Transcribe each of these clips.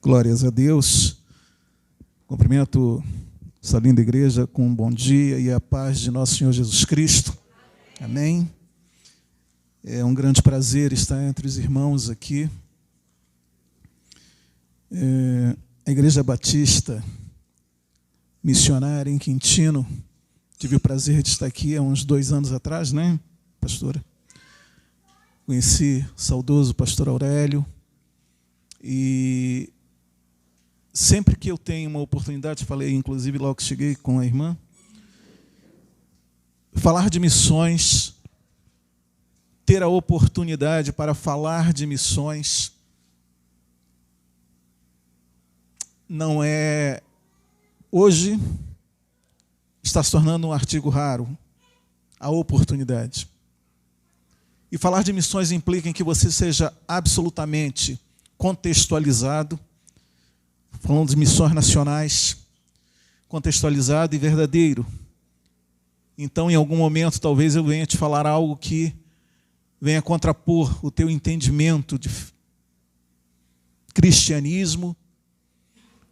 Glórias a Deus. Cumprimento essa linda igreja com um bom dia e a paz de nosso Senhor Jesus Cristo. Amém. É um grande prazer estar entre os irmãos aqui. A Igreja Batista Missionária em Quintino, tive o prazer de estar aqui há uns 2 anos atrás, né, pastora? Conheci o saudoso pastor Aurélio e sempre que eu tenho uma oportunidade, falei inclusive logo que cheguei com a irmã, falar de missões, ter a oportunidade para falar de missões, não é, hoje, está se tornando um artigo raro, a oportunidade. E falar de missões implica em que você seja absolutamente contextualizado, falando de missões nacionais, contextualizado e verdadeiro. Então, em algum momento, talvez eu venha te falar algo que venha contrapor o teu entendimento de cristianismo.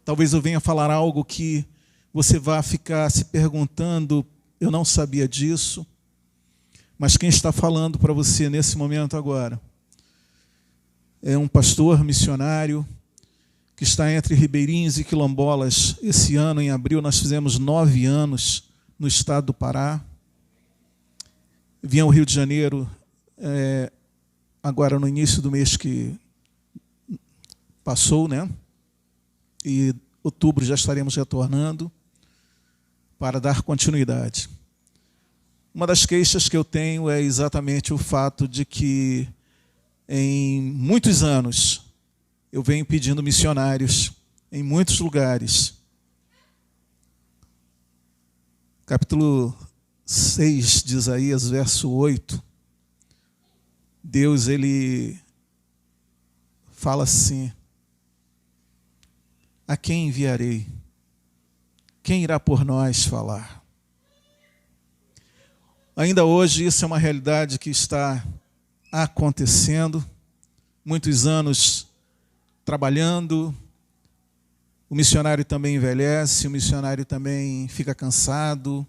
Talvez eu venha falar algo que você vá ficar se perguntando, eu não sabia disso. Mas quem está falando para você nesse momento agora é um pastor missionário que está entre ribeirinhos e quilombolas. Esse ano, em abril, nós fizemos 9 anos no estado do Pará. Vim ao Rio de Janeiro agora no início do mês que passou, né? E outubro já estaremos retornando para dar continuidade. Uma das queixas que eu tenho é exatamente o fato de que em muitos anos eu venho pedindo missionários em muitos lugares. Capítulo 6 de Isaías, verso 8, Deus ele fala assim: a quem enviarei? Quem irá por nós falar? Ainda hoje isso é uma realidade que está acontecendo. Muitos anos trabalhando, o missionário também envelhece, o missionário também fica cansado, o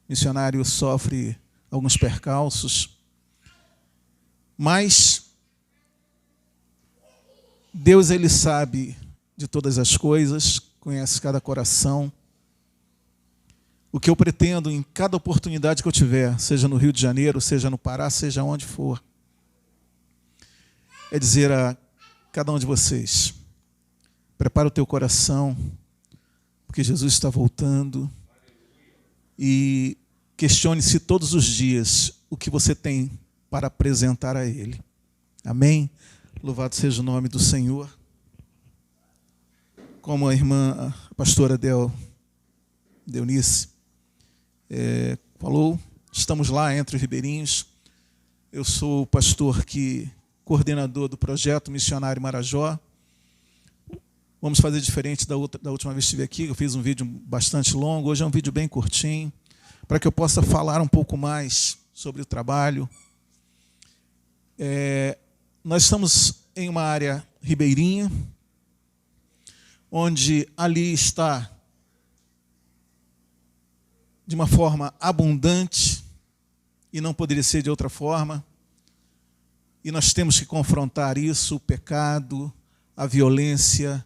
missionário sofre alguns percalços. Mas Deus ele sabe de todas as coisas, conhece cada coração. O que eu pretendo em cada oportunidade que eu tiver, seja no Rio de Janeiro, seja no Pará, seja onde for, é dizer a cada um de vocês: prepara o teu coração, porque Jesus está voltando, e questione-se todos os dias o que você tem para apresentar a Ele. Amém? Louvado seja o nome do Senhor. Como a irmã, a pastora Deunice falou, estamos lá entre os ribeirinhos. Eu sou o pastor coordenador do projeto Missionário Marajó. Vamos fazer diferente da última vez que estive aqui. Eu fiz um vídeo bastante longo, hoje é um vídeo bem curtinho, para que eu possa falar um pouco mais sobre o trabalho. Nós estamos em uma área ribeirinha, onde ali está de uma forma abundante, e não poderia ser de outra forma, e nós temos que confrontar isso, o pecado, a violência,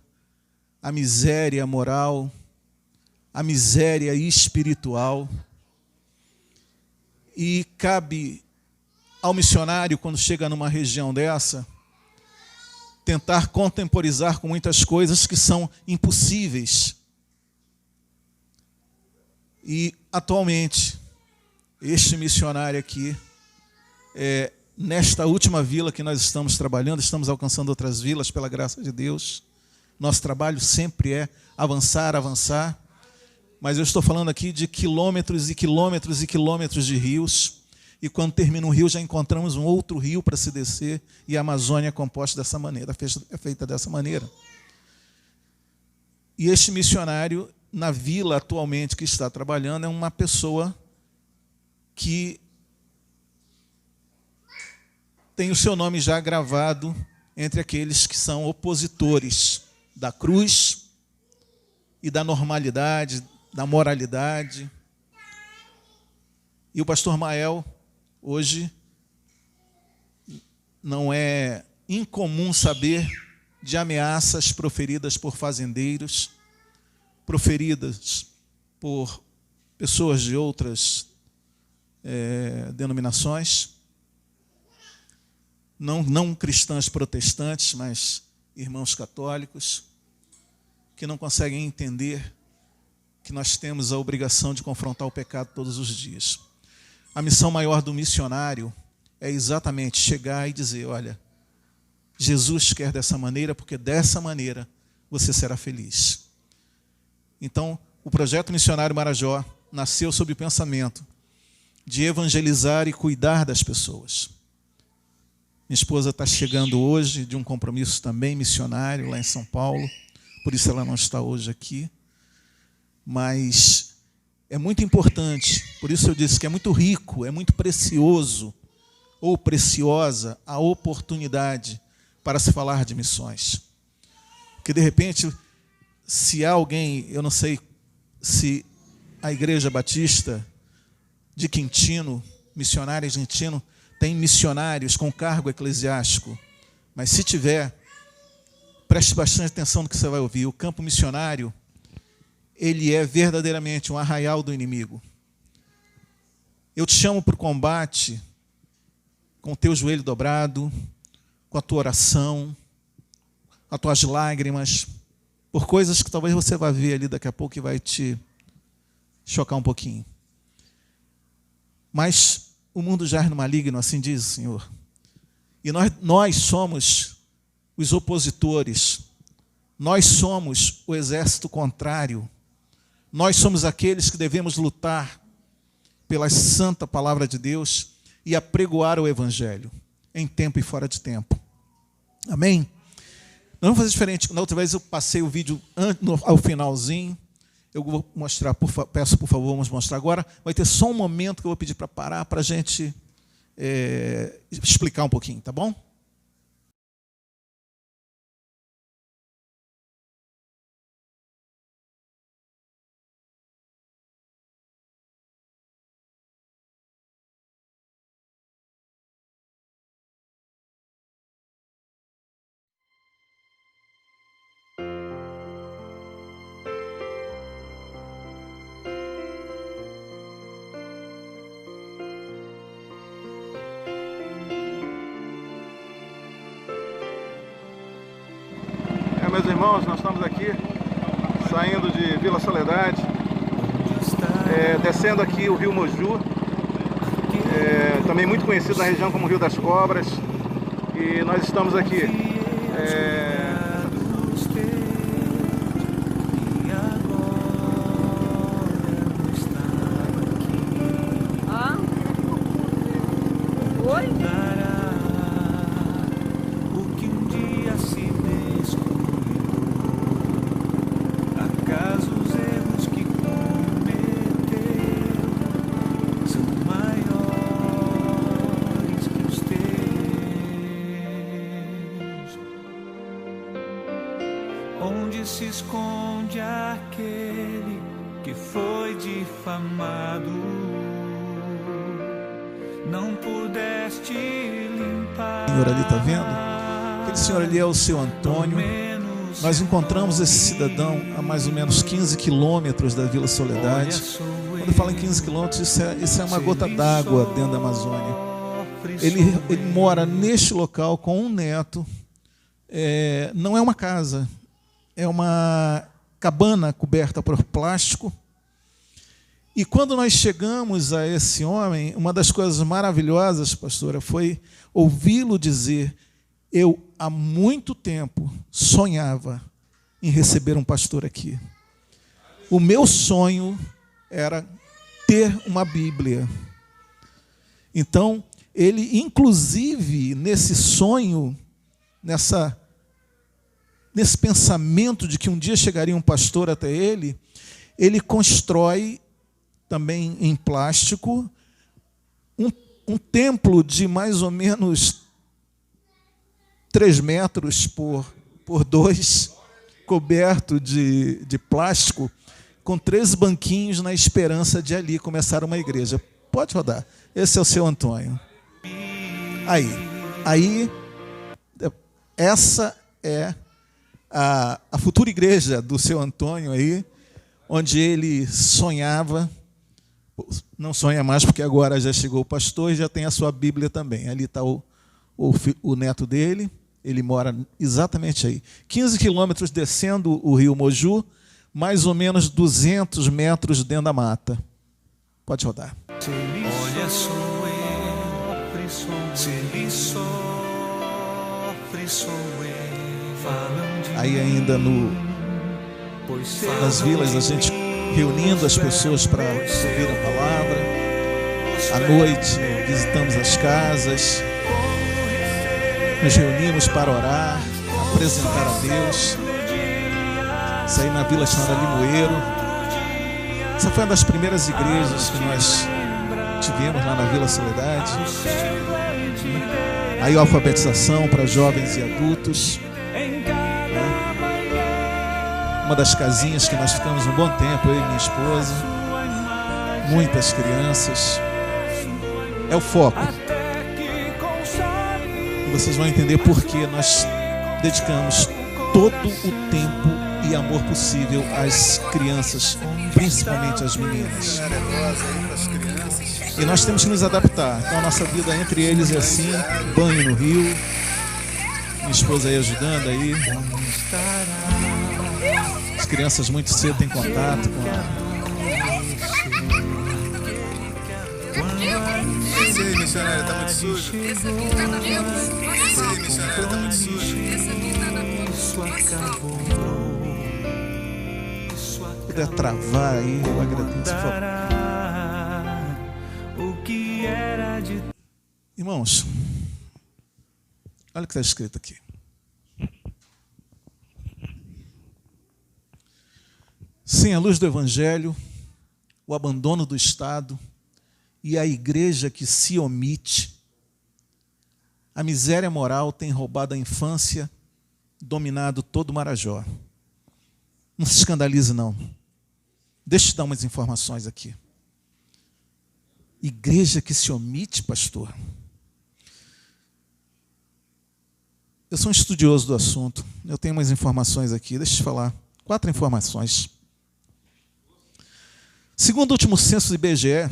a miséria moral, a miséria espiritual. E cabe ao missionário, quando chega numa região dessa, tentar contemporizar com muitas coisas que são impossíveis. E, atualmente, este missionário aqui, nesta última vila que nós estamos trabalhando, estamos alcançando outras vilas, pela graça de Deus. Nosso trabalho sempre é avançar, avançar. Mas eu estou falando aqui de quilômetros e quilômetros e quilômetros de rios. E quando termina um rio, já encontramos um outro rio para se descer. E a Amazônia é composta dessa maneira, é feita dessa maneira. E este missionário, na vila atualmente que está trabalhando, é uma pessoa que tem o seu nome já gravado entre aqueles que são opositores da cruz e da normalidade, da moralidade. E o pastor Mael, hoje, não é incomum saber de ameaças proferidas por fazendeiros, proferidas por pessoas de outras denominações, não cristãs protestantes, mas irmãos católicos, que não conseguem entender que nós temos a obrigação de confrontar o pecado todos os dias. A missão maior do missionário é exatamente chegar e dizer, olha, Jesus quer dessa maneira, porque dessa maneira você será feliz. Então, o projeto missionário Marajó nasceu sob o pensamento de evangelizar e cuidar das pessoas. Minha esposa está chegando hoje de um compromisso também missionário lá em São Paulo, por isso ela não está hoje aqui. Mas é muito importante, por isso eu disse que é muito rico, é muito precioso ou preciosa a oportunidade para se falar de missões. Porque, de repente, se há alguém, eu não sei se a Igreja Batista de Quintino, missionários de Quintino, tem missionários com cargo eclesiástico, mas se tiver, preste bastante atenção no que você vai ouvir. O campo missionário, ele é verdadeiramente um arraial do inimigo. Eu te chamo para o combate com o teu joelho dobrado, com a tua oração, com as tuas lágrimas, por coisas que talvez você vá ver ali daqui a pouco e vai te chocar um pouquinho. Mas o mundo jaz no maligno, assim diz o Senhor. E nós somos os opositores, nós somos o exército contrário, nós somos aqueles que devemos lutar pela santa palavra de Deus e apregoar o Evangelho, em tempo e fora de tempo. Amém? Nós vamos fazer diferente. Na outra vez eu passei o vídeo ao finalzinho. Eu vou mostrar, peço por favor, vamos mostrar agora. Vai ter só um momento que eu vou pedir para parar para a gente explicar um pouquinho, tá bom? Meus irmãos, nós estamos aqui saindo de Vila Soledade, descendo aqui o rio Moju, também muito conhecido na região como Rio das Cobras, e nós estamos aqui onde se esconde aquele que foi difamado. Não pudeste limpar. O senhor ali está vendo? Aquele senhor ali é o seu Antônio. Nós encontramos esse cidadão a mais ou menos 15 quilômetros da Vila Soledade. Quando eu falo em 15 quilômetros, isso é uma gota d'água dentro da Amazônia. Ele mora neste local com um neto. Não é uma casa, é uma cabana coberta por plástico. E quando nós chegamos a esse homem, uma das coisas maravilhosas, pastora, foi ouvi-lo dizer: eu há muito tempo sonhava em receber um pastor aqui. O meu sonho era ter uma Bíblia. Então, ele, inclusive, nesse sonho, nesse pensamento de que um dia chegaria um pastor até ele, ele constrói, também em plástico, um templo de mais ou menos 3 metros por 2, coberto de plástico, com 3 banquinhos na esperança de ali começar uma igreja. Pode rodar. Esse é o seu Antônio. Aí, essa é a futura igreja do seu Antônio aí, onde ele sonhava. Não sonha mais porque agora já chegou o pastor e já tem a sua Bíblia também. Ali está o neto dele, ele mora exatamente aí. 15 quilômetros descendo o rio Moju, mais ou menos 200 metros dentro da mata. Pode rodar. Olha, sou eu, se ele sofre, sou eu, falam de Aí ainda nas vilas, a gente reunindo as pessoas para ouvir a palavra. À noite, visitamos as casas, nos reunimos para orar, apresentar a Deus. Isso aí na vila chamada Limoeiro. Essa foi uma das primeiras igrejas que nós tivemos lá na Vila Soledade. Aí a alfabetização para jovens e adultos. Uma das casinhas que nós ficamos um bom tempo, eu e minha esposa. Muitas crianças. É o foco. E vocês vão entender por que nós dedicamos todo o tempo e amor possível às crianças, principalmente às meninas. E nós temos que nos adaptar. Então a nossa vida entre eles é assim, banho no rio, minha esposa aí ajudando aí. As crianças muito cedo têm contato com Esse aí, missionário, tá muito sujo. Esse aí, missionário, tá muito sujo. Se puder travar aí, eu agradeço. Irmãos, olha o que está escrito aqui. Sem a luz do Evangelho, o abandono do Estado e a igreja que se omite, a miséria moral tem roubado a infância, dominado todo o Marajó. Não se escandalize, não. Deixa eu te dar umas informações aqui. Igreja que se omite, pastor. Eu sou um estudioso do assunto. Eu tenho umas informações aqui. Deixa eu te falar. 4 informações. Segundo o último censo do IBGE,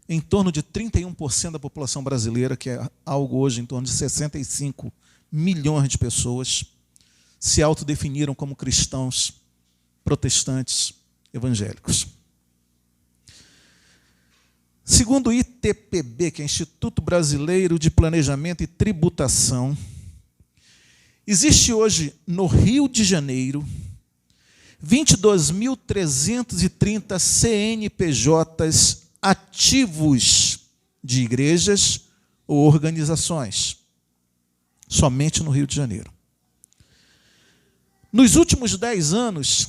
em torno de 31% da população brasileira, que é algo hoje em torno de 65 milhões de pessoas, se autodefiniram como cristãos protestantes evangélicos. Segundo o ITPB, que é Instituto Brasileiro de Planejamento e Tributação, existe hoje no Rio de Janeiro 22.330 CNPJs ativos de igrejas ou organizações, somente no Rio de Janeiro. Nos últimos 10 anos,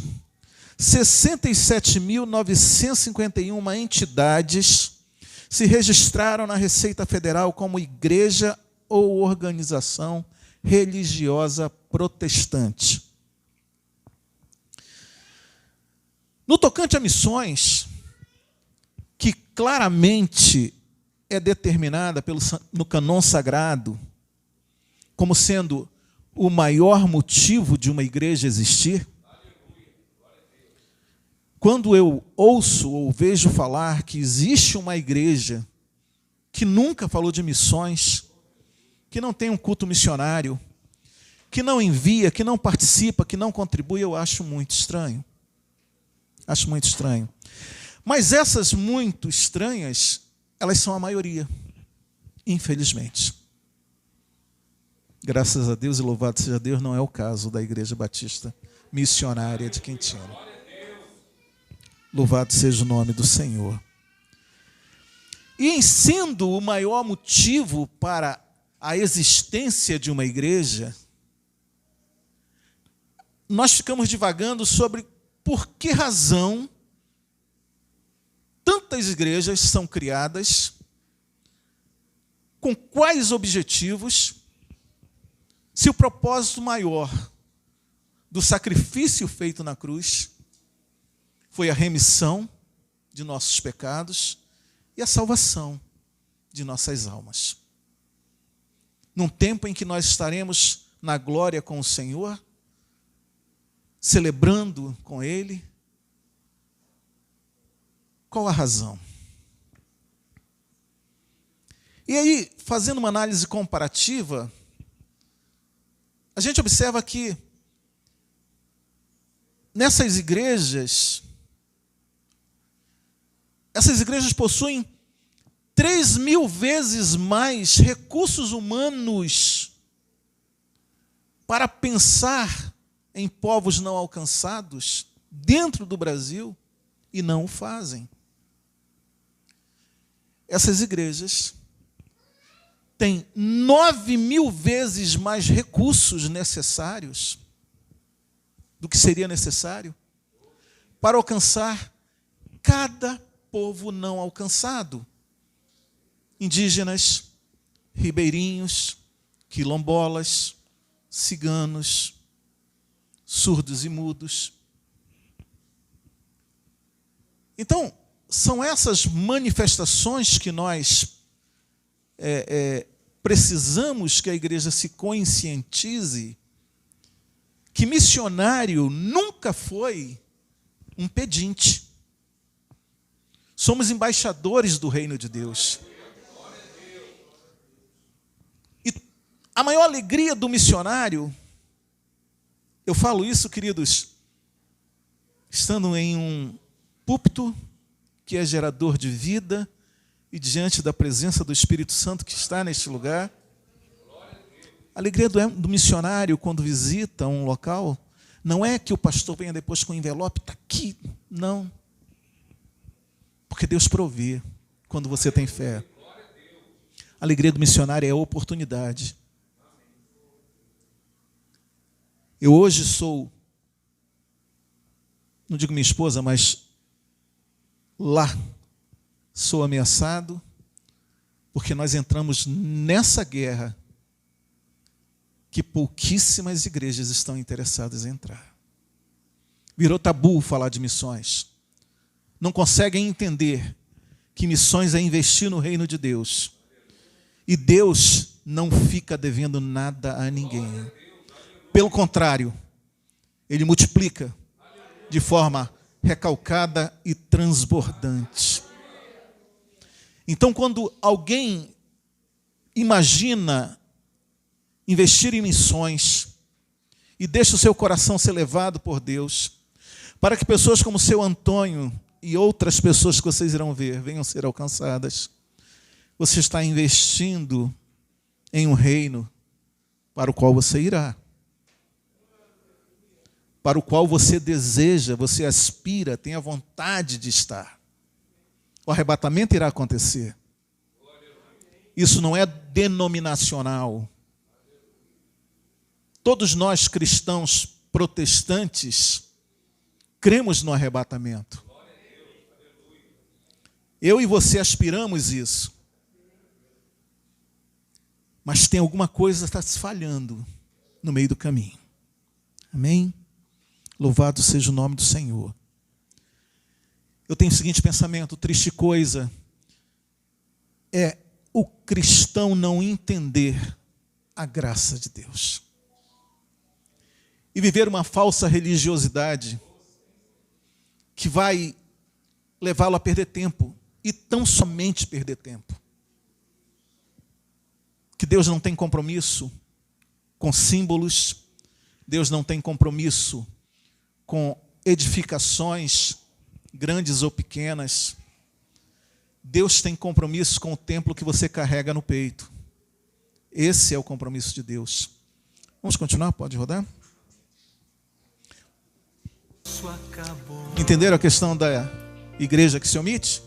67.951 entidades se registraram na Receita Federal como igreja ou organização religiosa protestante. No tocante a missões, que claramente é determinada no cânon sagrado como sendo o maior motivo de uma igreja existir, quando eu ouço ou vejo falar que existe uma igreja que nunca falou de missões, que não tem um culto missionário, que não envia, que não participa, que não contribui, eu acho muito estranho. Acho muito estranho. Mas essas muito estranhas, elas são a maioria, infelizmente. Graças a Deus e louvado seja Deus, não é o caso da Igreja Batista Missionária de Quintino. Louvado seja o nome do Senhor. E em sendo o maior motivo para a existência de uma igreja, nós ficamos divagando sobre por que razão tantas igrejas são criadas, com quais objetivos, se o propósito maior do sacrifício feito na cruz, foi a remissão de nossos pecados e a salvação de nossas almas. Num tempo em que nós estaremos na glória com o Senhor, celebrando com Ele, qual a razão? E aí, fazendo uma análise comparativa, a gente observa que nessas igrejas, essas igrejas possuem 3.000 vezes mais recursos humanos para pensar em povos não alcançados dentro do Brasil e não o fazem. Essas igrejas têm 9.000 vezes mais recursos necessários do que seria necessário para alcançar cada povo não alcançado. Indígenas, ribeirinhos, quilombolas, ciganos, surdos e mudos. Então, são essas manifestações que nós precisamos que a igreja se conscientize que missionário nunca foi um pedinte. Somos embaixadores do reino de Deus. E a maior alegria do missionário, eu falo isso, queridos, estando em um púlpito que é gerador de vida e diante da presença do Espírito Santo que está neste lugar. A alegria do missionário quando visita um local não é que o pastor venha depois com o envelope, está aqui, não. Porque Deus provê quando você tem fé. A alegria do missionário é a oportunidade. Eu hoje sou, não digo minha esposa, mas lá sou ameaçado, porque nós entramos nessa guerra que pouquíssimas igrejas estão interessadas em entrar. Virou tabu falar de missões. Não conseguem entender que missões é investir no reino de Deus. E Deus não fica devendo nada a ninguém. Pelo contrário, Ele multiplica de forma recalcada e transbordante. Então, quando alguém imagina investir em missões e deixa o seu coração ser levado por Deus, para que pessoas como o seu Antônio e outras pessoas que vocês irão ver venham ser alcançadas, você está investindo em um reino para o qual você irá, para o qual você deseja, você aspira, tem a vontade de estar. O arrebatamento irá acontecer. Isso não é denominacional. Todos nós cristãos protestantes cremos no arrebatamento. Eu e você aspiramos isso. Mas tem alguma coisa que está se falhando no meio do caminho. Amém? Louvado seja o nome do Senhor. Eu tenho o seguinte pensamento, triste coisa é o cristão não entender a graça de Deus. E viver uma falsa religiosidade que vai levá-lo a perder tempo, e tão somente perder tempo. Que Deus não tem compromisso com símbolos, Deus não tem compromisso com edificações grandes ou pequenas. Deus tem compromisso com o templo que você carrega no peito. Esse é o compromisso de Deus. Vamos continuar? Pode rodar? Entenderam a questão da igreja que se omite?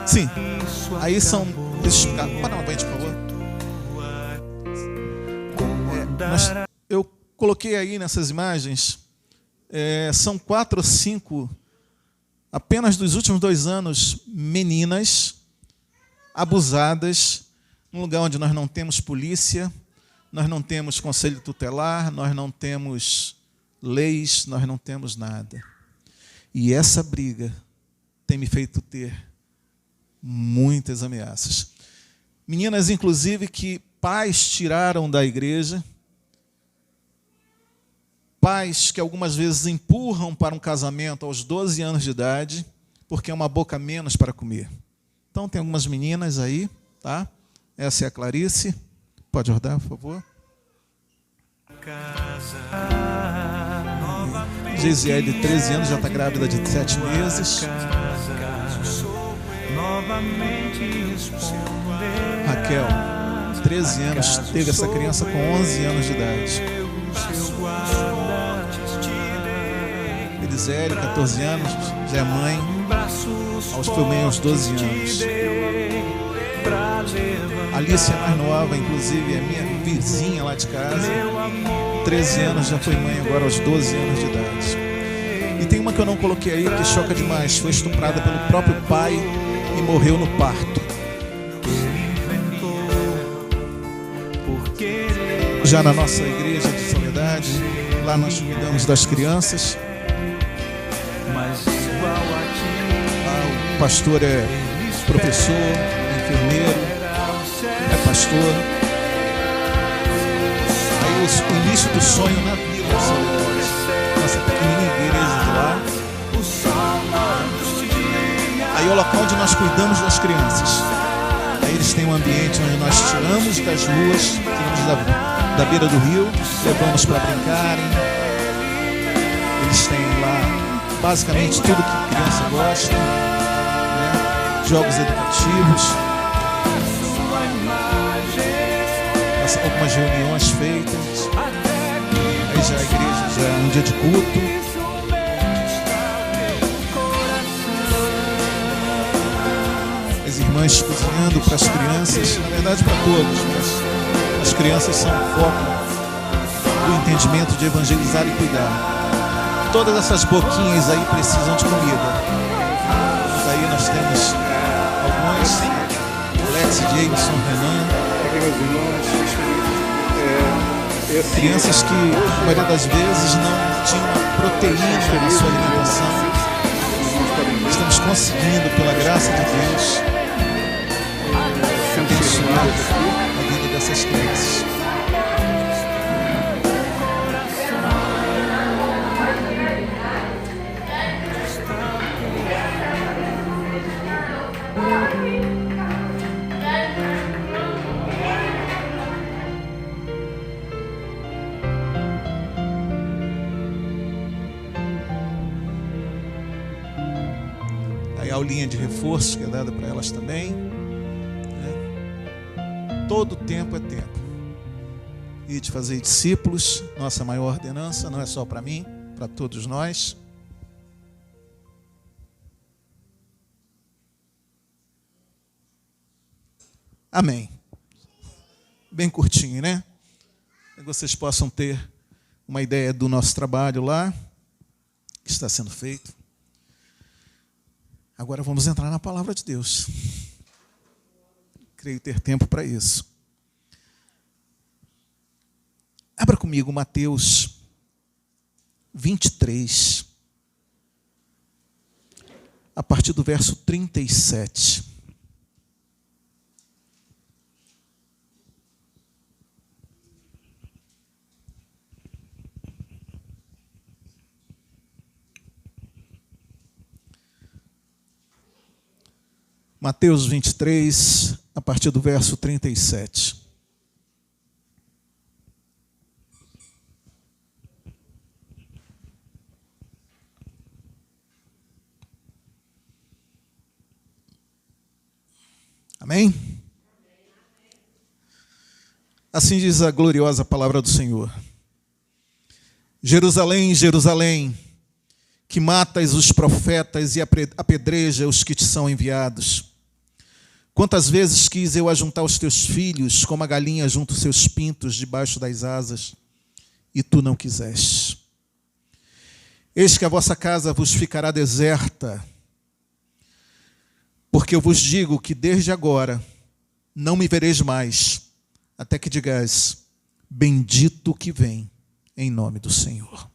Sim. Aí são... Deixa eu explicar. Pode dar uma banha, por favor? Eu coloquei aí nessas imagens, são 4 ou 5, apenas dos últimos 2 anos, meninas abusadas, num lugar onde nós não temos polícia, nós não temos conselho tutelar, nós não temos leis, nós não temos nada. E essa briga tem me feito ter muitas ameaças. Meninas, inclusive, que pais tiraram da igreja, pais que algumas vezes empurram para um casamento aos 12 anos de idade, porque é uma boca menos para comer. Então, tem algumas meninas aí, tá? Essa é a Clarice. Pode rodar, por favor. Geisiele, de 13 anos, já está grávida de 7 meses. Raquel, 13 anos, teve essa criança com 11 anos de idade. Elisele, 14 anos, já é mãe, foi mãe aos 12 anos. Alice é mais nova, inclusive é minha vizinha lá de casa. 13 anos, já foi mãe agora aos 12 anos de idade. E tem uma que eu não coloquei aí, que choca demais. Foi estuprada pelo próprio pai e morreu no parto. Já na nossa igreja de Soledade, lá nós cuidamos das crianças. O pastor é professor, enfermeiro, é pastor. Aí o início do sonho na Vila de Soledade, nossa pequenina igreja de lá. Aí é o local onde nós cuidamos das crianças. Aí eles têm um ambiente onde nós tiramos das ruas, tiramos da beira do rio, levamos para brincarem. Eles têm lá basicamente tudo que a criança gosta, né? Jogos educativos, algumas reuniões feitas. Aí já a igreja já é um dia de culto. As irmãs cozinhando para as crianças, na verdade para todos, mas as crianças são o foco do entendimento de evangelizar e cuidar. Todas essas boquinhas aí precisam de comida. Mas aí nós temos algumas, Alex, Jameson, Renan. Crianças que, na maioria das vezes, não tinham proteína na sua alimentação. Estamos conseguindo, pela graça de Deus, abençoar a vida dessas crianças. Aulinha de reforço que é dada para elas também, né? Todo tempo é tempo. E de fazer discípulos, nossa maior ordenança, não é só para mim, para todos nós. Amém. Bem curtinho, né? Que vocês possam ter uma ideia do nosso trabalho lá, que está sendo feito. Agora vamos entrar na palavra de Deus. Creio ter tempo para isso. Abra comigo Mateus 23, a partir do verso 37. Mateus 23, a partir do verso 37. Amém? Assim diz a gloriosa palavra do Senhor. Jerusalém, Jerusalém, que matas os profetas e apedreja os que te são enviados. Quantas vezes quis eu ajuntar os teus filhos, como a galinha junta os seus pintos debaixo das asas, e tu não quiseste. Eis que a vossa casa vos ficará deserta, porque eu vos digo que desde agora não me vereis mais, até que digais, bendito que vem em nome do Senhor.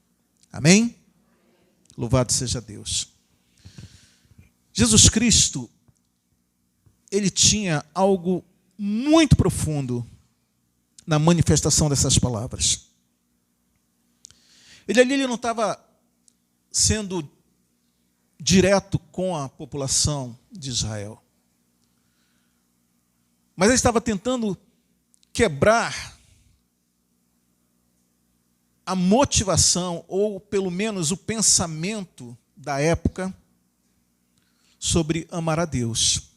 Amém? Louvado seja Deus. Jesus Cristo, ele tinha algo muito profundo na manifestação dessas palavras. Ele não estava sendo direto com a população de Israel, mas ele estava tentando quebrar a motivação, ou pelo menos o pensamento da época sobre amar a Deus.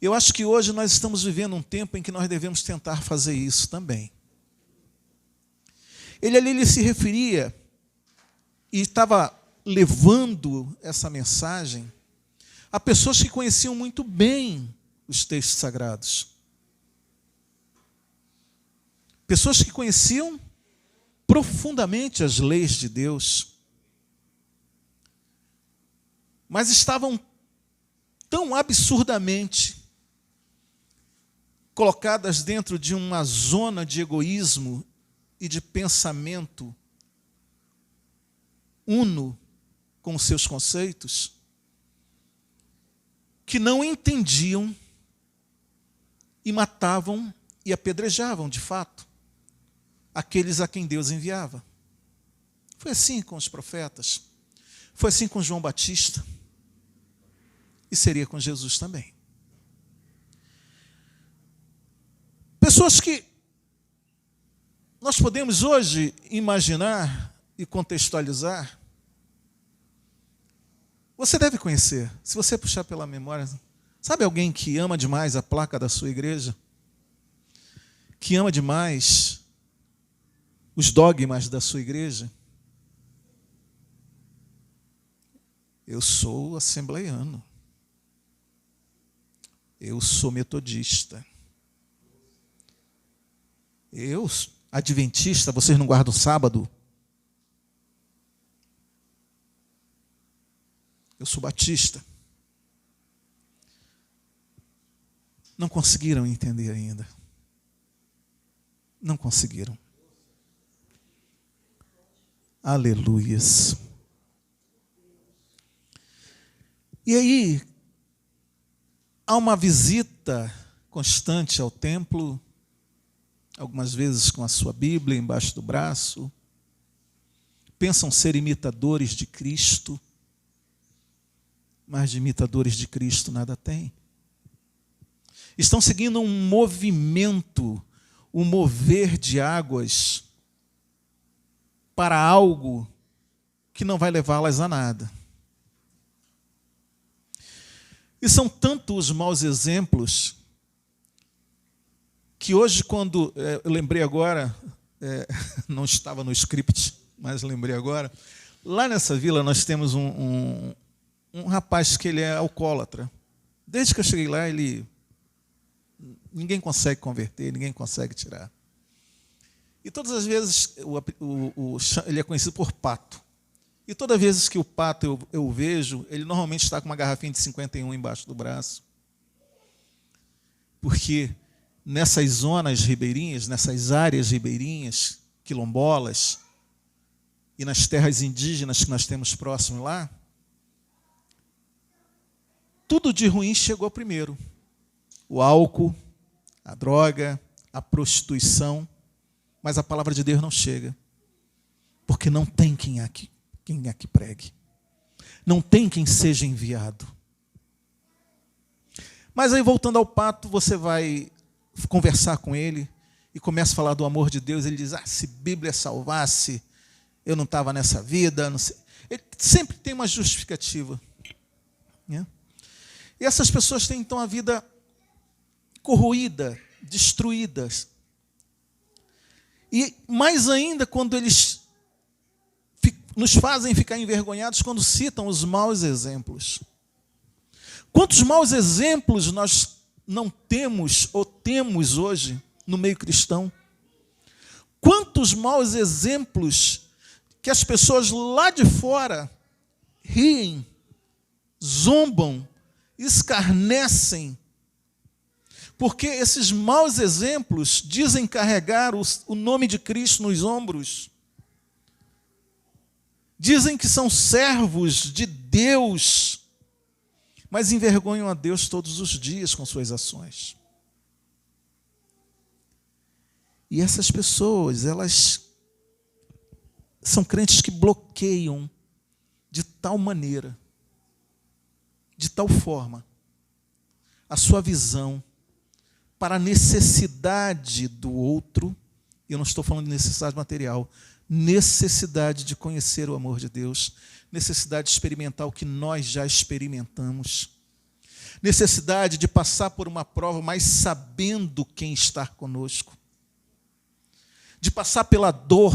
Eu acho que hoje nós estamos vivendo um tempo em que nós devemos tentar fazer isso também. Ele se referia e estava levando essa mensagem a pessoas que conheciam muito bem os textos sagrados. Pessoas que conheciam profundamente as leis de Deus, mas estavam tão absurdamente colocadas dentro de uma zona de egoísmo e de pensamento uno com seus conceitos, que não entendiam e matavam e apedrejavam, de fato, aqueles a quem Deus enviava. Foi assim com os profetas, foi assim com João Batista, e seria com Jesus também. Pessoas que nós podemos hoje imaginar e contextualizar. Você deve conhecer, se você puxar pela memória, sabe alguém que ama demais a placa da sua igreja? Que ama demais os dogmas da sua igreja? Eu sou assembleiano. Eu sou metodista. Eu, adventista, vocês não guardam sábado? Eu sou batista. Não conseguiram entender ainda. Não conseguiram. Aleluias. E aí, há uma visita constante ao templo, algumas vezes com a sua Bíblia embaixo do braço, pensam ser imitadores de Cristo, mas de imitadores de Cristo nada tem. Estão seguindo um movimento, um mover de águas para algo que não vai levá-las a nada. E são tantos os maus exemplos que hoje, quando eu lembrei agora, não estava no script, mas lembrei agora, lá nessa vila nós temos um rapaz que ele é alcoólatra. Desde que eu cheguei lá, ninguém consegue converter, ninguém consegue tirar. E todas as vezes ele é conhecido por Pato. E toda vez que o Pato eu vejo, ele normalmente está com uma garrafinha de 51 embaixo do braço. Porque nessas zonas ribeirinhas, nessas áreas ribeirinhas, quilombolas, e nas terras indígenas que nós temos próximo lá, tudo de ruim chegou primeiro. O álcool, a droga, a prostituição, mas a palavra de Deus não chega. Porque não tem quem aqui pregue. Não tem quem seja enviado. Mas aí, voltando ao Pato, você vai conversar com ele e começa a falar do amor de Deus. Ele diz, se Bíblia salvasse, eu não estava nessa vida. Não sei. Ele sempre tem uma justificativa. Né? E essas pessoas têm, então, a vida corroída, destruída. E mais ainda quando eles nos fazem ficar envergonhados quando citam os maus exemplos. Quantos maus exemplos nós não temos ou temos hoje no meio cristão? Quantos maus exemplos que as pessoas lá de fora riem, zombam, escarnecem. Porque esses maus exemplos dizem carregar o nome de Cristo nos ombros. Dizem que são servos de Deus, mas envergonham a Deus todos os dias com suas ações. E essas pessoas, elas são crentes que bloqueiam de tal maneira, de tal forma, a sua visão para a necessidade do outro. Eu não estou falando de necessidade material, necessidade de conhecer o amor de Deus, necessidade de experimentar o que nós já experimentamos, necessidade de passar por uma prova, mas sabendo quem está conosco, de passar pela dor,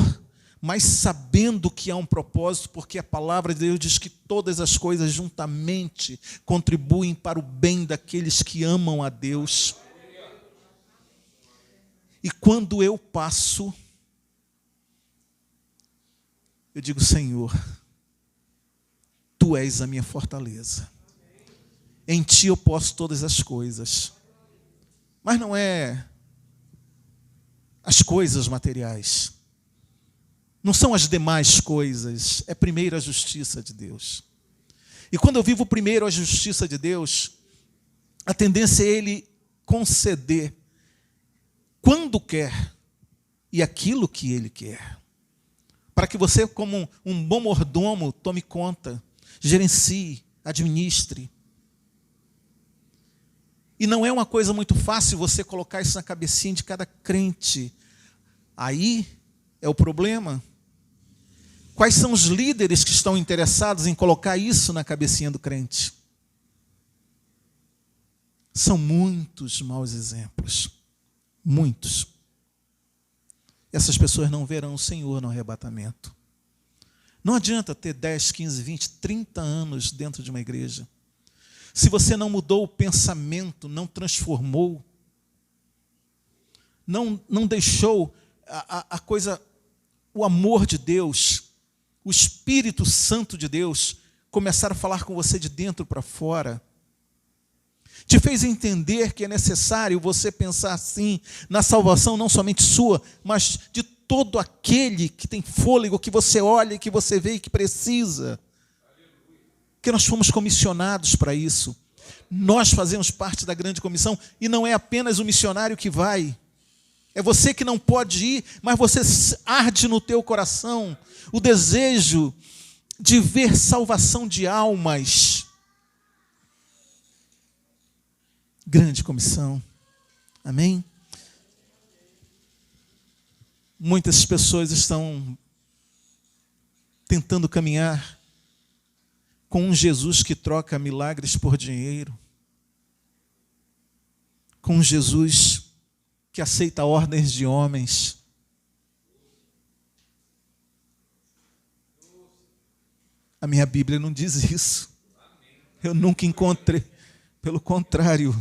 mas sabendo que há um propósito, porque a palavra de Deus diz que todas as coisas juntamente contribuem para o bem daqueles que amam a Deus. E quando eu passo, eu digo: Senhor, Tu és a minha fortaleza. Em Ti eu posso todas as coisas. Mas não é as coisas materiais. Não são as demais coisas. É primeiro a justiça de Deus. E quando eu vivo primeiro a justiça de Deus, a tendência é Ele conceder quando quer e aquilo que Ele quer. Para que você, como um bom mordomo, tome conta, gerencie, administre. E não é uma coisa muito fácil você colocar isso na cabecinha de cada crente. Aí é o problema. Quais são os líderes que estão interessados em colocar isso na cabecinha do crente? São muitos maus exemplos. Muitos. Essas pessoas não verão o Senhor no arrebatamento. Não adianta ter 10, 15, 20, 30 anos dentro de uma igreja. Se você não mudou o pensamento, não transformou, não deixou a coisa, o amor de Deus, o Espírito Santo de Deus começar a falar com você de dentro para fora, te fez entender que é necessário você pensar assim na salvação não somente sua, mas de todo aquele que tem fôlego, que você olha, que você vê e que precisa. Porque nós fomos comissionados para isso. Nós fazemos parte da grande comissão e não é apenas o missionário que vai. É você que não pode ir, mas você arde no teu coração o desejo de ver salvação de almas. Grande comissão. Amém? Muitas pessoas estão tentando caminhar com um Jesus que troca milagres por dinheiro, com um Jesus que aceita ordens de homens. A minha Bíblia não diz isso. Eu nunca encontrei. Pelo contrário,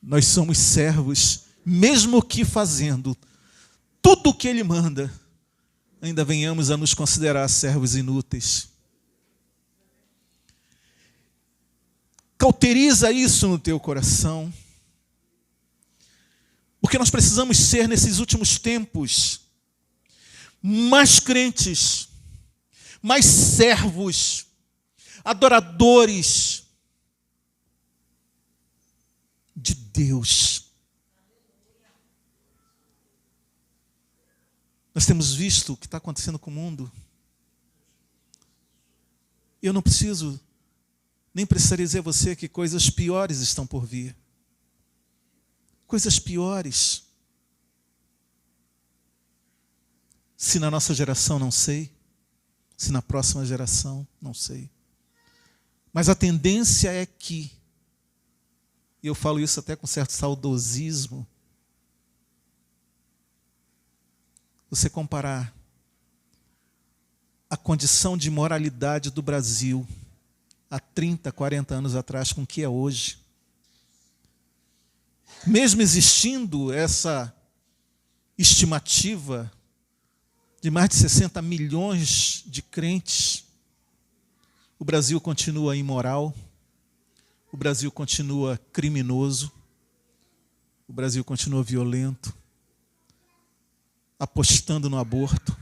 nós somos servos, mesmo que fazendo tudo o que Ele manda, ainda venhamos a nos considerar servos inúteis. Cauteriza isso no teu coração, porque nós precisamos ser, nesses últimos tempos, mais crentes, mais servos, adoradores de Deus. Nós temos visto o que está acontecendo com o mundo. Eu não preciso, nem precisaria dizer a você que coisas piores estão por vir. Coisas piores. Se na nossa geração, não sei. Se na próxima geração, não sei. Mas a tendência é que, e eu falo isso até com certo saudosismo, você comparar a condição de moralidade do Brasil há 30, 40 anos atrás com o que é hoje. Mesmo existindo essa estimativa de mais de 60 milhões de crentes, o Brasil continua imoral, o Brasil continua criminoso, o Brasil continua violento, apostando no aborto,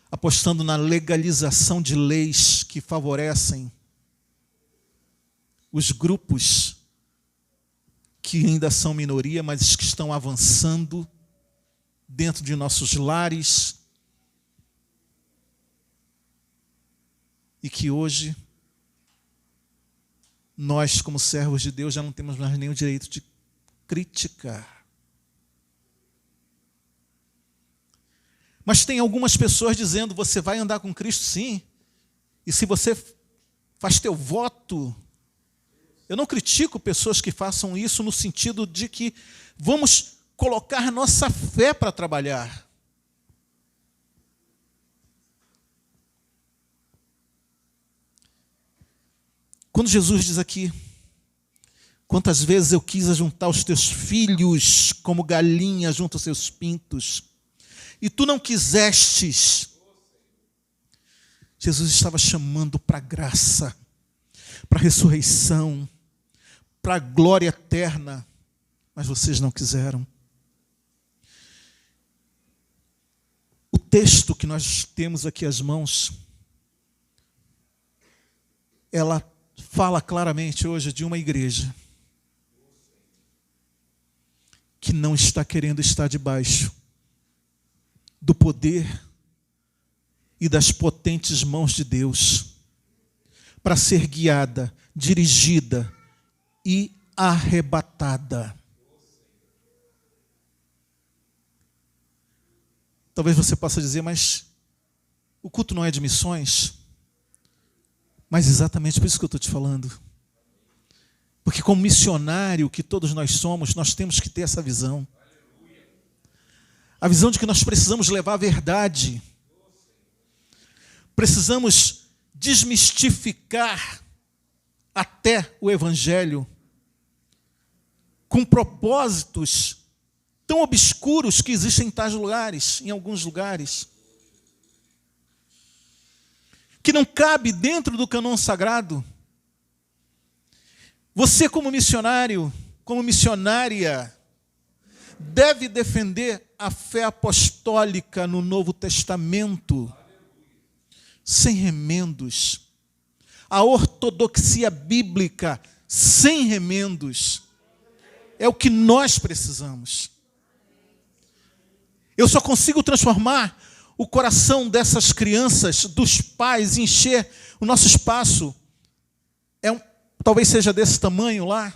apostando na legalização de leis que favorecem os grupos que ainda são minoria, mas que estão avançando dentro de nossos lares e que hoje nós, como servos de Deus, já não temos mais nem o direito de criticar. Mas tem algumas pessoas dizendo, você vai andar com Cristo sim, e se você faz teu voto, eu não critico pessoas que façam isso no sentido de que vamos colocar nossa fé para trabalhar. Quando Jesus diz aqui, quantas vezes eu quis ajuntar os teus filhos como galinha junto aos seus pintos, e tu não quisestes. Jesus estava chamando para a graça, para a ressurreição, para a glória eterna, mas vocês não quiseram. O texto que nós temos aqui às mãos, ela fala claramente hoje de uma igreja que não está querendo estar debaixo do poder e das potentes mãos de Deus para ser guiada, dirigida e arrebatada. Talvez você possa dizer, mas o culto não é de missões? Mas exatamente por isso que eu estou te falando. Porque como missionário que todos nós somos, nós temos que ter essa visão. A visão de que nós precisamos levar a verdade. Precisamos desmistificar até o Evangelho com propósitos tão obscuros que existem em tais lugares, em alguns lugares, que não cabe dentro do cânon sagrado. Você, como missionário, como missionária, deve defender a fé apostólica no Novo Testamento, sem remendos. A ortodoxia bíblica, sem remendos. É o que nós precisamos. Eu só consigo transformar o coração dessas crianças, dos pais, encher o nosso espaço. Talvez seja desse tamanho lá.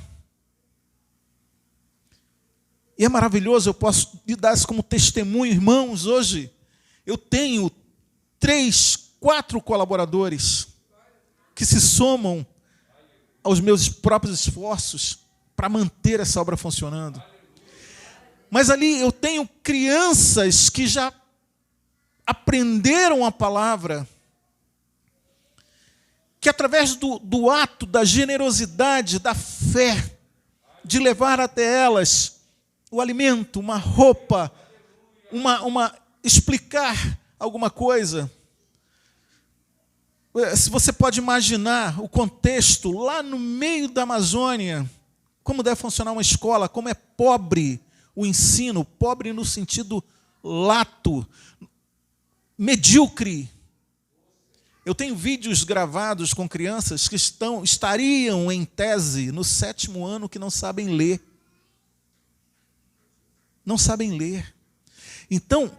E é maravilhoso, eu posso lhe dar isso como testemunho, irmãos. Hoje eu tenho 3, 4 colaboradores que se somam aos meus próprios esforços para manter essa obra funcionando. Mas ali eu tenho crianças que já aprenderam a palavra, que através do ato da generosidade, da fé, de levar até elas o alimento, uma roupa, explicar alguma coisa. Se você pode imaginar o contexto lá no meio da Amazônia, como deve funcionar uma escola, como é pobre o ensino, pobre no sentido lato, medíocre. Eu tenho vídeos gravados com crianças que estariam em tese no 7º ano que não sabem ler. Não sabem ler. Então,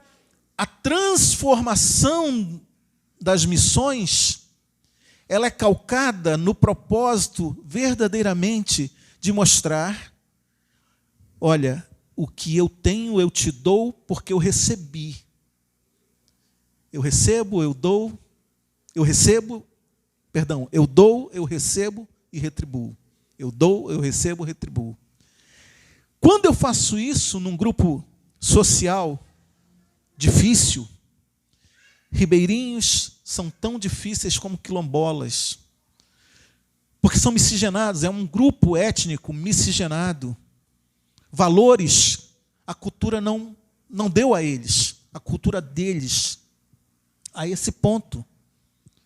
a transformação das missões, ela é calcada no propósito verdadeiramente de mostrar, olha, o que eu tenho eu te dou porque eu recebi. Eu recebo, eu dou, eu recebo, eu dou, eu recebo e retribuo. Eu dou, eu recebo, retribuo. Quando eu faço isso num grupo social difícil, ribeirinhos são tão difíceis como quilombolas, porque são miscigenados, é um grupo étnico miscigenado. Valores, a cultura não deu a eles, a cultura deles. A esse ponto,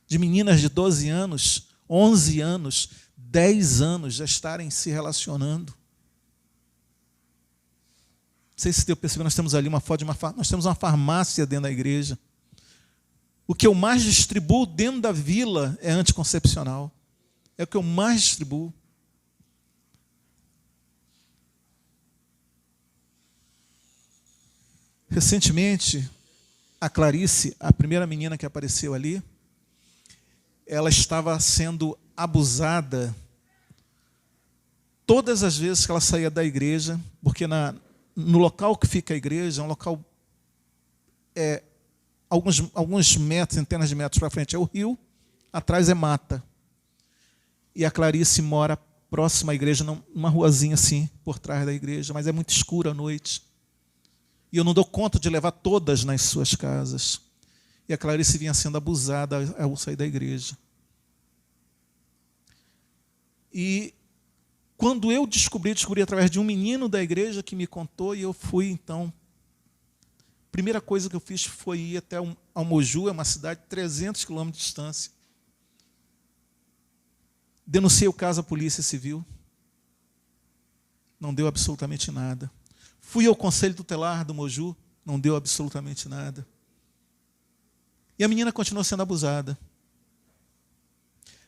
de meninas de 12 anos, 11 anos, 10 anos já estarem se relacionando. Não sei se deu perceber, nós temos ali uma foto de nós temos uma farmácia dentro da igreja. O que eu mais distribuo dentro da vila é anticoncepcional. É o que eu mais distribuo. Recentemente, a Clarice, a primeira menina que apareceu ali, ela estava sendo abusada todas as vezes que ela saía da igreja, porque no local que fica a igreja, é um local alguns metros, centenas de metros para frente é o rio, atrás é mata. E a Clarice mora próxima à igreja, numa ruazinha assim, por trás da igreja, mas é muito escuro à noite. E eu não dou conta de levar todas nas suas casas. E a Clarice vinha sendo abusada ao sair da igreja. E quando eu descobri através de um menino da igreja que me contou, e eu fui, então, a primeira coisa que eu fiz foi ir até Moju, é uma cidade de 300 quilômetros de distância. Denunciei o caso à Polícia Civil. Não deu absolutamente nada. Fui ao Conselho Tutelar do Moju, não deu absolutamente nada. E a menina continuou sendo abusada.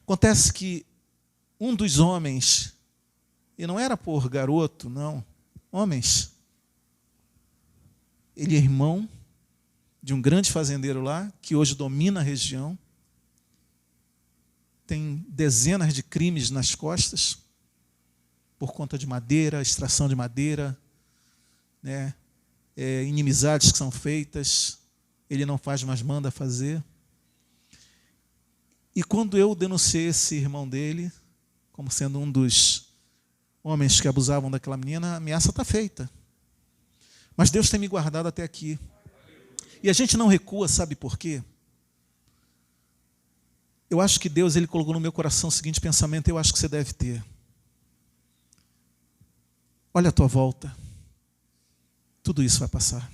Acontece que um dos homens, e não era por garoto, não, homens, ele é irmão de um grande fazendeiro lá, que hoje domina a região, tem dezenas de crimes nas costas, por conta de madeira, extração de madeira, né, inimizades que são feitas, ele não faz, mas manda fazer. E quando eu denunciei esse irmão dele, como sendo um dos homens que abusavam daquela menina, a ameaça está feita. Mas Deus tem me guardado até aqui. E a gente não recua, sabe por quê? Eu acho que Deus, Ele colocou no meu coração o seguinte pensamento, eu acho que você deve ter. Olha a tua volta. Tudo isso vai passar.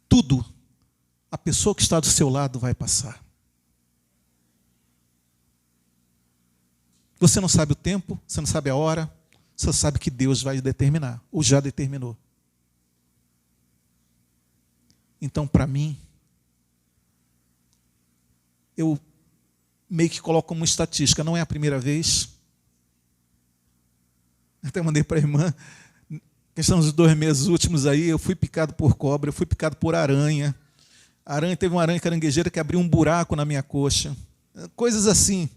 Tudo. A pessoa que está do seu lado vai passar. Você não sabe o tempo, você não sabe a hora, você sabe que Deus vai determinar, ou já determinou. Então, para mim, eu meio que coloco como estatística, não é a primeira vez. Até mandei para a irmã, questão dos 2 meses últimos aí, eu fui picado por cobra, eu fui picado por aranha. Teve uma aranha caranguejeira que abriu um buraco na minha coxa. Coisas assim,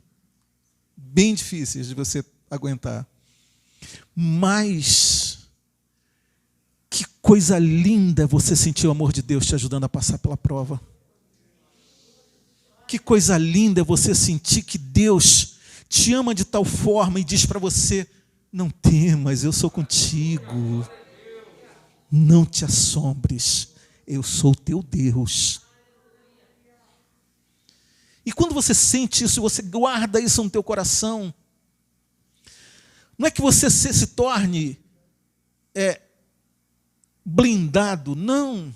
bem difíceis de você aguentar. Mas, que coisa linda você sentir o amor de Deus te ajudando a passar pela prova. Que coisa linda você sentir que Deus te ama de tal forma e diz para você, não temas, eu sou contigo. Não te assombres, eu sou teu Deus. E quando você sente isso, você guarda isso no teu coração, não é que você se torne blindado, não.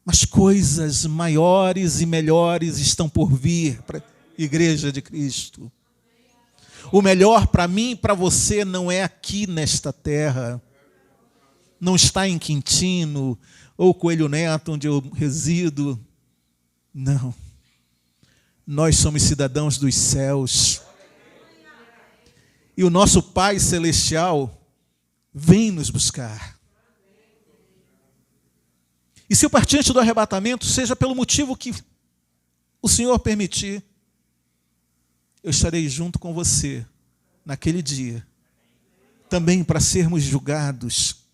Mas coisas maiores e melhores estão por vir para a Igreja de Cristo. O melhor para mim e para você não é aqui nesta terra. Não está em Quintino ou Coelho Neto, onde eu resido. Não. Nós somos cidadãos dos céus. E o nosso Pai Celestial vem nos buscar. E se eu partir antes do arrebatamento, seja pelo motivo que o Senhor permitir, eu estarei junto com você naquele dia, também para sermos julgados.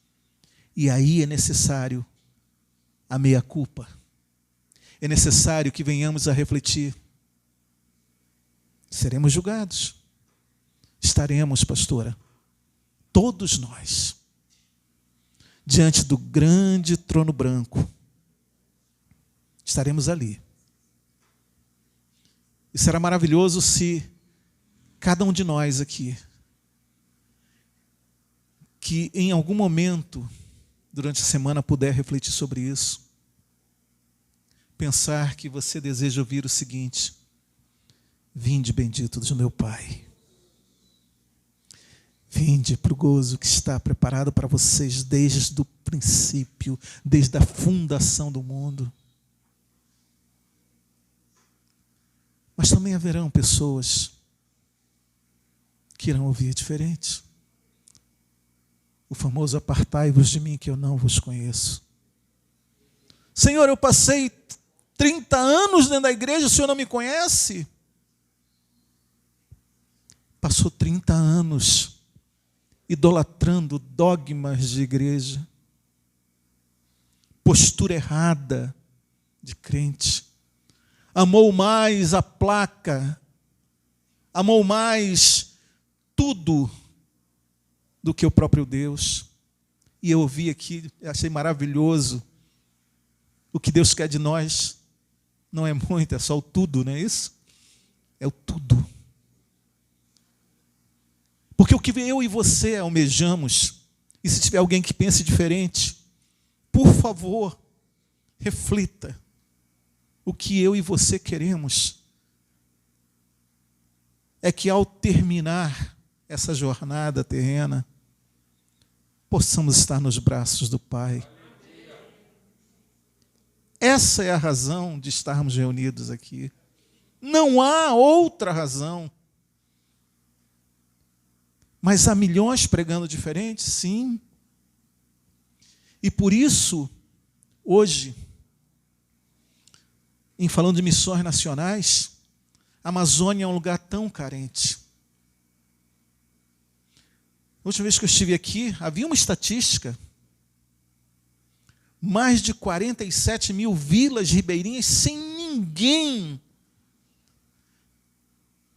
E aí é necessário a meia-culpa. É necessário que venhamos a refletir. Seremos julgados. Estaremos, pastora, todos nós, diante do grande trono branco. Estaremos ali. E será maravilhoso se cada um de nós aqui, que em algum momento, durante a semana, puder refletir sobre isso, pensar que você deseja ouvir o seguinte: vinde, bendito do meu Pai. Vinde para o gozo que está preparado para vocês desde o princípio, desde a fundação do mundo. Mas também haverão pessoas que irão ouvir diferente. O famoso apartai-vos de mim que eu não vos conheço. Senhor, eu passei 30 anos dentro da igreja, o Senhor não me conhece? Passou 30 anos idolatrando dogmas de igreja, postura errada de crente, amou mais a placa, amou mais tudo do que o próprio Deus. E eu ouvi aqui, achei maravilhoso, o que Deus quer de nós não é muito, é só o tudo, não é isso? É o tudo. Porque o que eu e você almejamos, e se tiver alguém que pense diferente, por favor, reflita. O que eu e você queremos é que ao terminar essa jornada terrena, possamos estar nos braços do Pai. Essa é a razão de estarmos reunidos aqui. Não há outra razão. Mas há milhões pregando diferente, sim. E por isso, hoje, em falando de missões nacionais, a Amazônia é um lugar tão carente. A última vez que eu estive aqui, havia uma estatística: mais de 47 mil vilas ribeirinhas sem ninguém.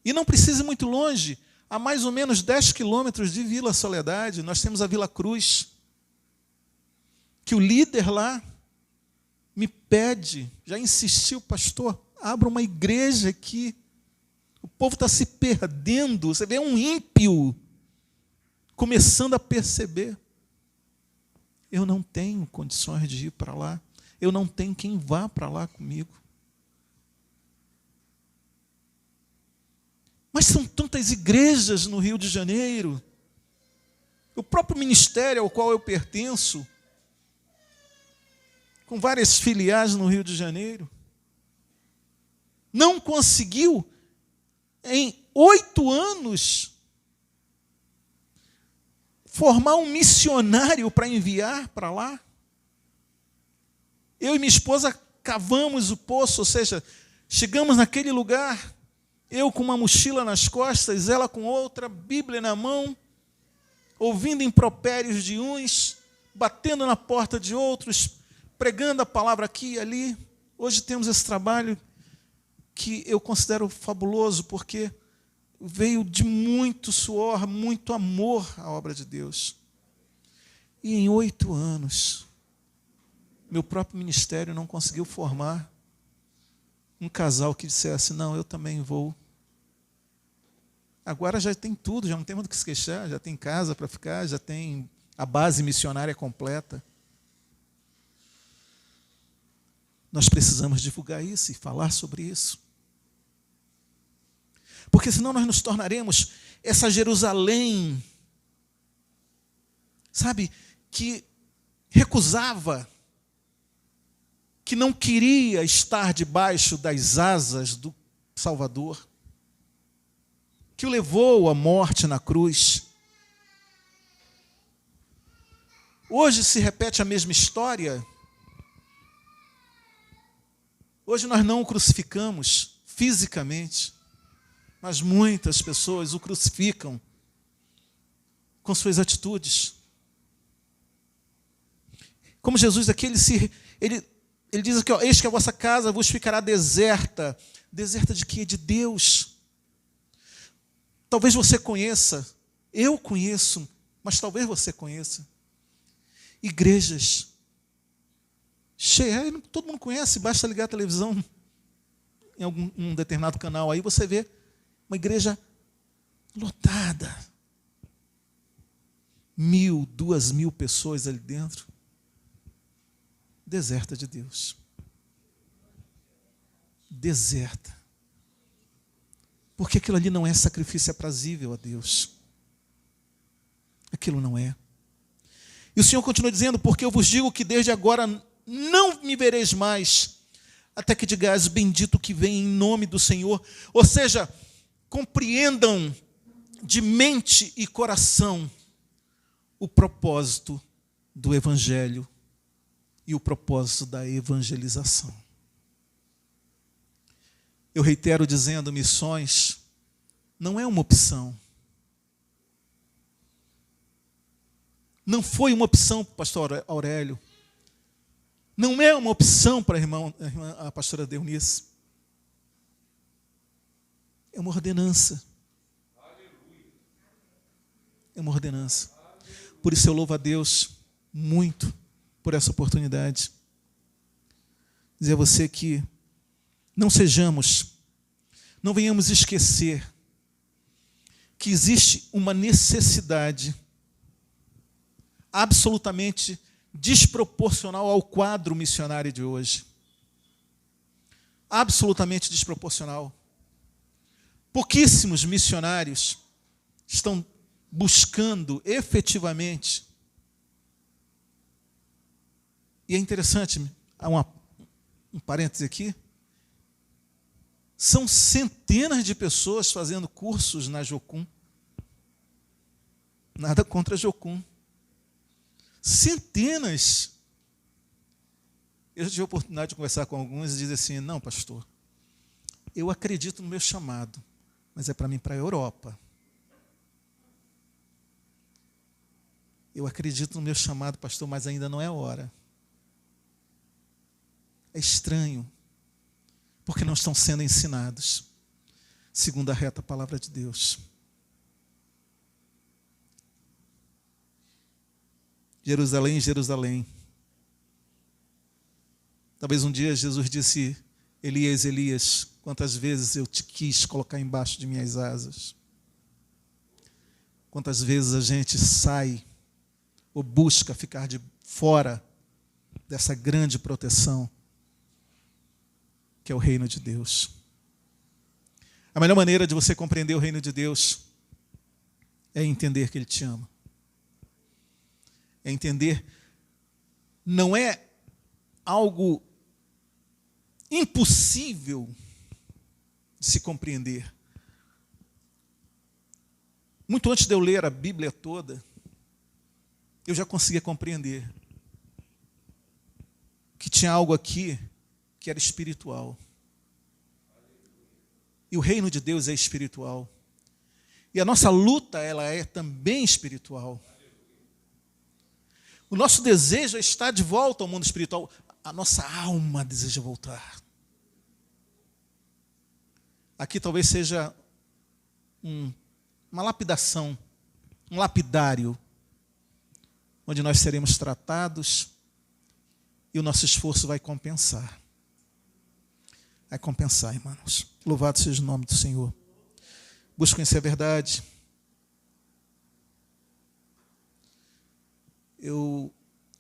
E não precisa ir muito longe. A mais ou menos 10 quilômetros de Vila Soledade, nós temos a Vila Cruz, que o líder lá me pede, já insistiu, pastor, abra uma igreja aqui. O povo está se perdendo. Você vê um ímpio começando a perceber. Eu não tenho condições de ir para lá. Eu não tenho quem vá para lá comigo. Mas são tantas igrejas no Rio de Janeiro. O próprio ministério ao qual eu pertenço, com várias filiais no Rio de Janeiro, não conseguiu, em 8 anos, formar um missionário para enviar para lá. Eu e minha esposa cavamos o poço, ou seja, chegamos naquele lugar, eu com uma mochila nas costas, ela com outra, Bíblia na mão, ouvindo impropérios de uns, batendo na porta de outros, pregando a palavra aqui e ali. Hoje temos esse trabalho que eu considero fabuloso, porque veio de muito suor, muito amor à obra de Deus. E em 8 anos, meu próprio ministério não conseguiu formar um casal que dissesse: não, eu também vou. Agora já tem tudo, já não tem muito o que se queixar, já tem casa para ficar, já tem a base missionária completa. Nós precisamos divulgar isso e falar sobre isso. Porque senão nós nos tornaremos essa Jerusalém, sabe, que recusava, que não queria estar debaixo das asas do Salvador, que o levou à morte na cruz. Hoje se repete a mesma história. Hoje nós não o crucificamos fisicamente, mas muitas pessoas o crucificam com suas atitudes. Como Jesus aqui, ele diz aqui, ó, eis que a vossa casa vos ficará deserta. Deserta de quê? De Deus. Talvez você conheça, eu conheço, mas talvez você conheça igrejas cheias, todo mundo conhece, basta ligar a televisão em algum determinado canal, aí você vê uma igreja lotada, 1.000, 2.000 pessoas ali dentro, deserta de Deus. deserta. Porque aquilo ali não é sacrifício aprazível a Deus. Aquilo não é. E o Senhor continua dizendo, porque eu vos digo que desde agora não me vereis mais, até que digais, bendito que vem em nome do Senhor. Ou seja, compreendam de mente e coração o propósito do Evangelho e o propósito da evangelização. Eu reitero dizendo, missões não é uma opção. Não foi uma opção para o pastor Aurélio. Não é uma opção para a pastora Deunice. É uma ordenança. É uma ordenança. Por isso eu louvo a Deus muito por essa oportunidade. Dizer a você que não venhamos esquecer que existe uma necessidade absolutamente desproporcional ao quadro missionário de hoje. Absolutamente desproporcional. Pouquíssimos missionários estão buscando efetivamente. E é interessante, há um parêntese aqui, são centenas de pessoas fazendo cursos na Jocum. Nada contra a Jocum. Centenas. Eu já tive a oportunidade de conversar com alguns e dizer assim, não, pastor, eu acredito no meu chamado, mas é para mim para a Europa. Eu acredito no meu chamado, pastor, mas ainda não é hora. É estranho, porque não estão sendo ensinados segundo a reta palavra de Deus. Jerusalém, Jerusalém. Talvez um dia Jesus disse, Elias, Elias, quantas vezes eu te quis colocar embaixo de minhas asas. Quantas vezes a gente sai ou busca ficar de fora dessa grande proteção que é o reino de Deus. A melhor maneira de você compreender o reino de Deus é entender que Ele te ama. É entender, não é algo impossível de se compreender. Muito antes de eu ler a Bíblia toda, eu já conseguia compreender que tinha algo aqui que era espiritual. E o reino de Deus é espiritual. E a nossa luta, ela é também espiritual. O nosso desejo é estar de volta ao mundo espiritual. A nossa alma deseja voltar. Aqui talvez seja uma lapidação, um lapidário, onde nós seremos tratados e o nosso esforço vai compensar. Vai compensar, irmãos. Louvado seja o nome do Senhor. Busque conhecer a verdade. Eu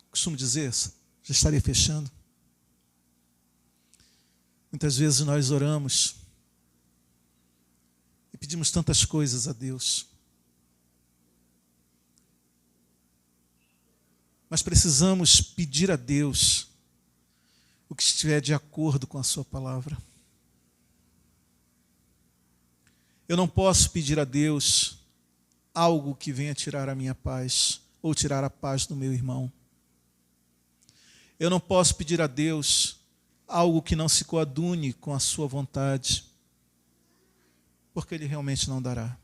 costumo dizer, já estaria fechando. Muitas vezes nós oramos e pedimos tantas coisas a Deus. Mas precisamos pedir a Deus o que estiver de acordo com a sua palavra. Eu não posso pedir a Deus algo que venha tirar a minha paz ou tirar a paz do meu irmão. Eu não posso pedir a Deus algo que não se coadune com a sua vontade, porque Ele realmente não dará.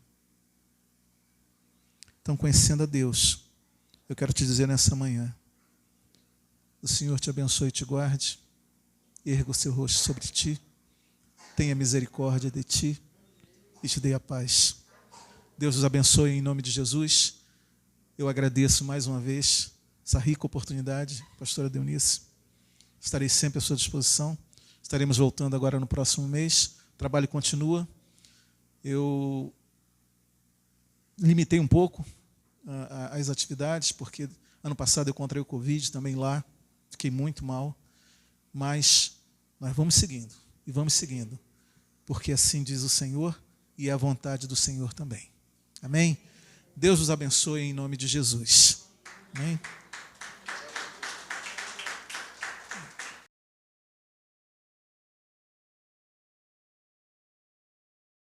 Então, conhecendo a Deus, eu quero te dizer nessa manhã, o Senhor te abençoe e te guarde, erga o seu rosto sobre ti, tenha misericórdia de ti e te dê a paz. Deus os abençoe em nome de Jesus. Eu agradeço mais uma vez essa rica oportunidade, pastora Deunice. Estarei sempre à sua disposição. Estaremos voltando agora no próximo mês. O trabalho continua. Eu limitei um pouco as atividades, porque ano passado eu contraí o Covid também lá. Fiquei muito mal. Mas nós vamos seguindo. E e vamos seguindo, porque assim diz o Senhor e é a vontade do Senhor também. Amém? Deus os abençoe em nome de Jesus. Amém?